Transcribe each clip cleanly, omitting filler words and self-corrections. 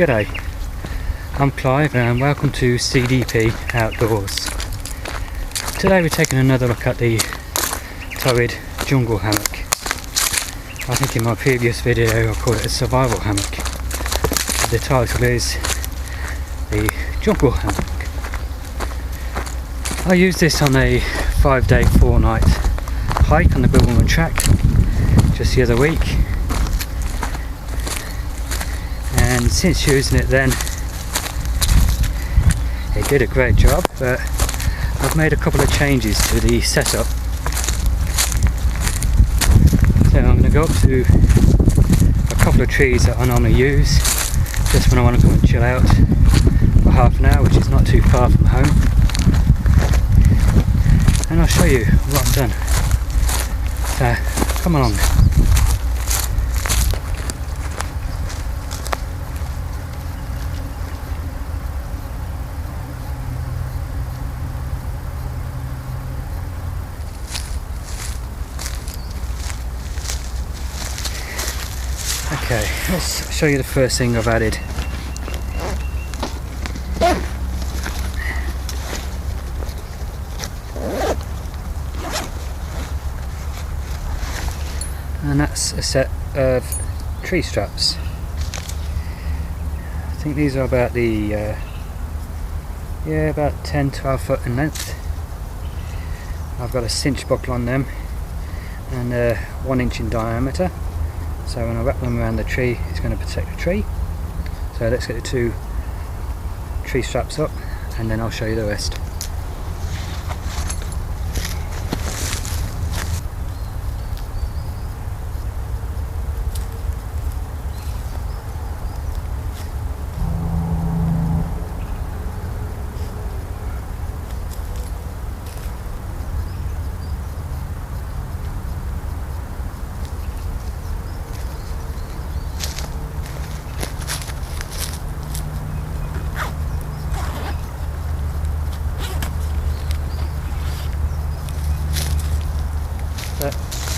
G'day, I'm Clive and welcome to CDP Outdoors. Today we're taking another look at the Torrid Jungle Hammock. I think in my previous video I called it a survival hammock. The title is the Jungle Hammock. I used this on a 5-day 4-night hike on the Bilberman track just the other week. And since using it then, it did a great job, but I've made a couple of changes to the setup. So I'm going to go up to a couple of trees that I normally use just when I want to come and chill out for half an hour, which is not too far from home. And I'll show you what I've done. So come along. Okay, let's show you the first thing I've added. And that's a set of tree straps. I think these are about the about 10-12 foot in length. I've got a cinch buckle on them and 1 inch in diameter. So when I wrap them around the tree, it's going to protect the tree. So let's get the 2 tree straps up and then I'll show you the rest.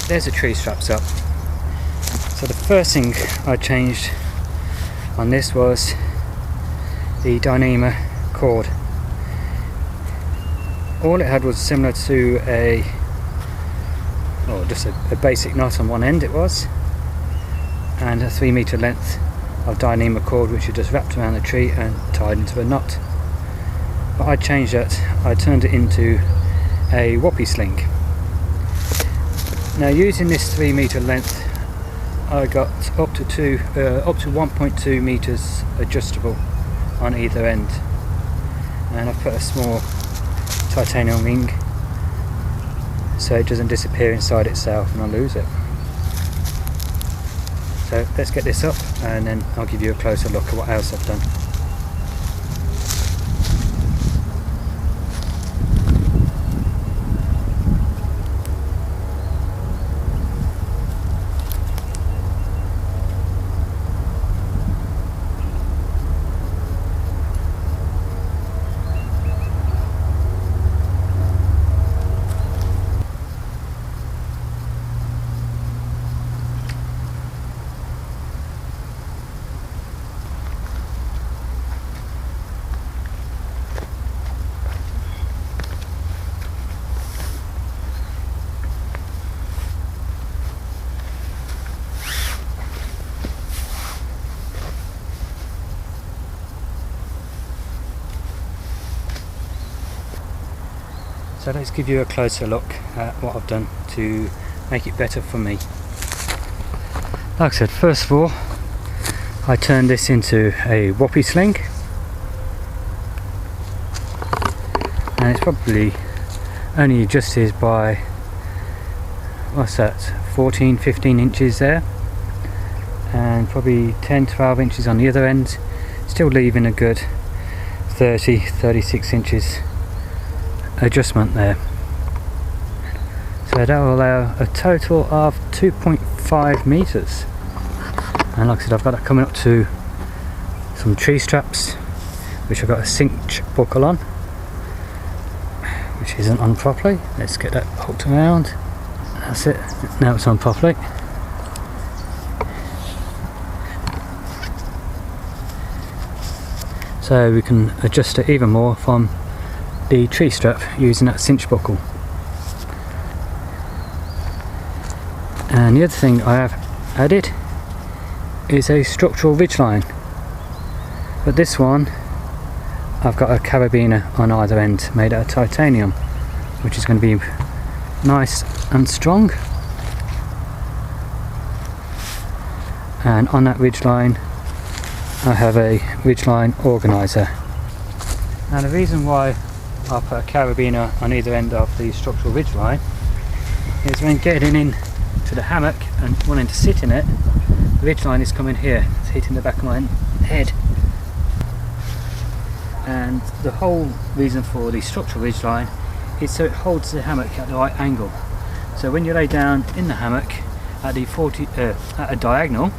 There's the tree straps up. So the first thing I changed on this was the dyneema cord. All it had was similar to just a basic knot on one end it was, and a 3 meter length of dyneema cord which you just wrapped around the tree and tied into a knot. But I changed that, I turned it into a whoppie sling. Now using this 3 meter length, I got up to 1.2 meters adjustable on either end, and I've put a small titanium ring so it doesn't disappear inside itself and I'll lose it. So let's get this up and then I'll give you a closer look at what else I've done. So let's give you a closer look at what I've done to make it better for me. Like I said, first of all, I turned this into a whoppie sling, and it's probably only adjusted by, what's that, 14-15 inches there, and probably 10-12 inches on the other end, still leaving a good 30-36 inches adjustment there. So that will allow a total of 2.5 meters. And like I said, I've got that coming up to some tree straps which I've got a cinch buckle on, which isn't on properly. Let's get that hooked around. That's it, now it's on properly. so we can adjust it even more from the tree strap using that cinch buckle. And the other thing I have added is a structural ridgeline, but this one I've got a carabiner on either end made out of titanium, which is going to be nice and strong. And on that ridgeline I have a ridgeline organiser. Now the reason why I put a carabiner on either end of the structural ridgeline is when getting in to the hammock and wanting to sit in it, the ridgeline is coming here, it's hitting the back of my head. And the whole reason for the structural ridgeline is so it holds the hammock at the right angle. So when you lay down in the hammock at a diagonal,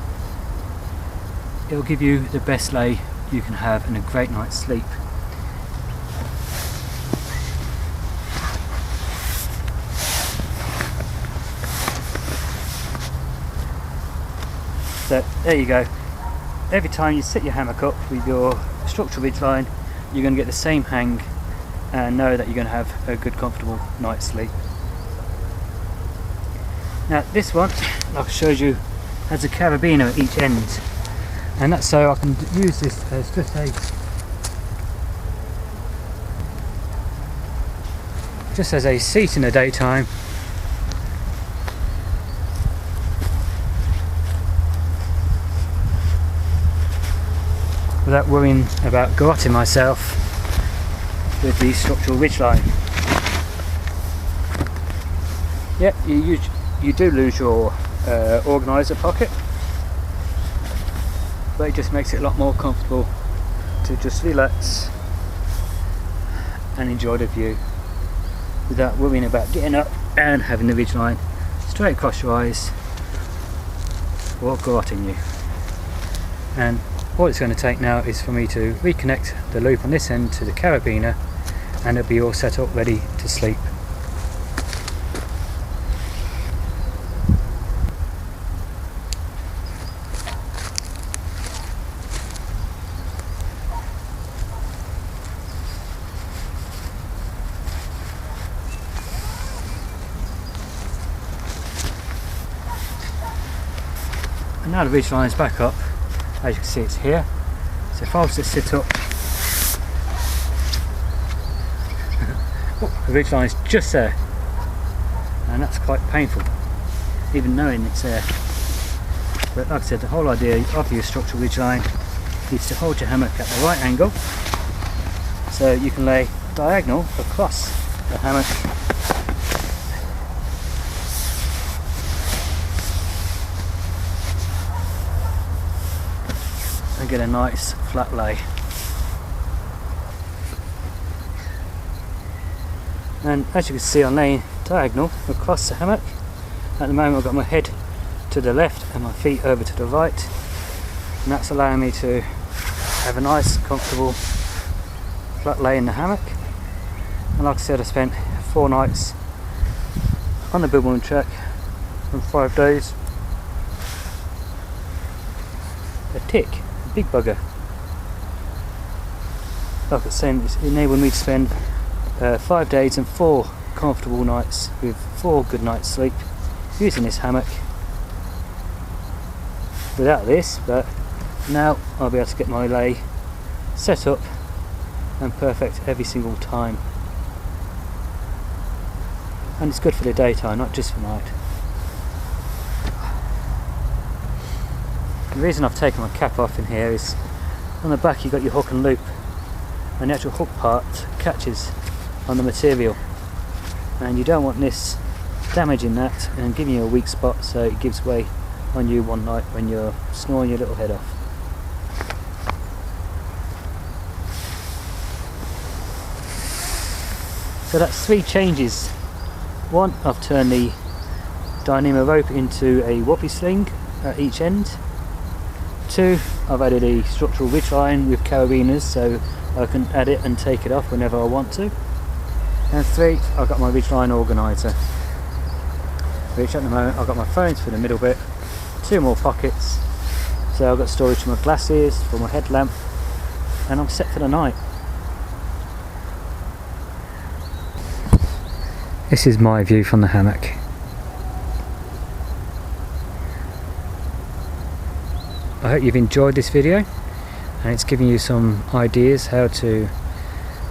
it will give you the best lay you can have and a great night's sleep. So there you go. Every time you set your hammock up with your structural ridgeline, you're going to get the same hang and know that you're going to have a good comfortable night's sleep. Now this one, like I showed you, has a carabiner at each end, and that's so I can use this as just as a seat in the daytime, without worrying about garrotting myself with the structural ridgeline. Yep, you do lose your organiser pocket, but it just makes it a lot more comfortable to just relax and enjoy the view without worrying about getting up and having the ridgeline straight across your eyes or garrotting you. And all it's going to take now is for me to reconnect the loop on this end to the carabiner, and it'll be all set up ready to sleep. And now the ridgeline is back up. As you can see, it's here. So if I was to sit up, oh, the ridgeline is just there, and that's quite painful, even knowing it's there. But like I said, the whole idea of your structural ridgeline is to hold your hammock at the right angle, so you can lay diagonal across the hammock. And get a nice flat lay. And as you can see, I'm laying diagonal across the hammock. At the moment I've got my head to the left and my feet over to the right, and that's allowing me to have a nice comfortable flat lay in the hammock. And like I said, I spent 4 nights on the Bilbourne track and 5 days. A tick, a big bugger. Like I was saying, it's enabled me to spend 5 days and 4 comfortable nights with 4 good nights sleep using this hammock. Without this, but now I'll be able to get my lay set up and perfect every single time. And it's good for the daytime, not just for night. The reason I've taken my cap off in here is on the back you've got your hook and loop, and the actual hook part catches on the material, and you don't want this damaging that and giving you a weak spot so it gives way on you one night when you're snoring your little head off. So that's 3 changes. 1, I've turned the Dynamo rope into a whoppy sling at each end. 2, I've added a structural ridgeline with carabiners so I can add it and take it off whenever I want to. And 3, I've got my ridgeline organiser, which at the moment I've got my phones for the middle bit, 2 more pockets, so I've got storage for my glasses, for my headlamp, and I'm set for the night. This is my view from the hammock. I hope you've enjoyed this video and it's giving you some ideas how to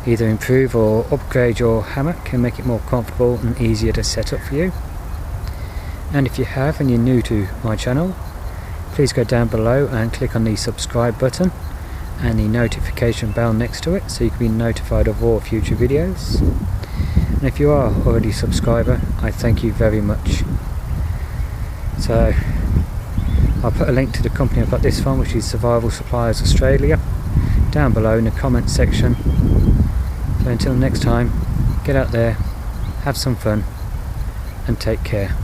either improve or upgrade your hammock and make it more comfortable and easier to set up for you. And if you have and you're new to my channel, please go down below and click on the subscribe button and the notification bell next to it so you can be notified of all future videos. And if you are already a subscriber, I thank you very much. So I'll put a link to the company I've got this from, which is Survival Supplies Australia, down below in the comment section. So until next time, get out there, have some fun and take care.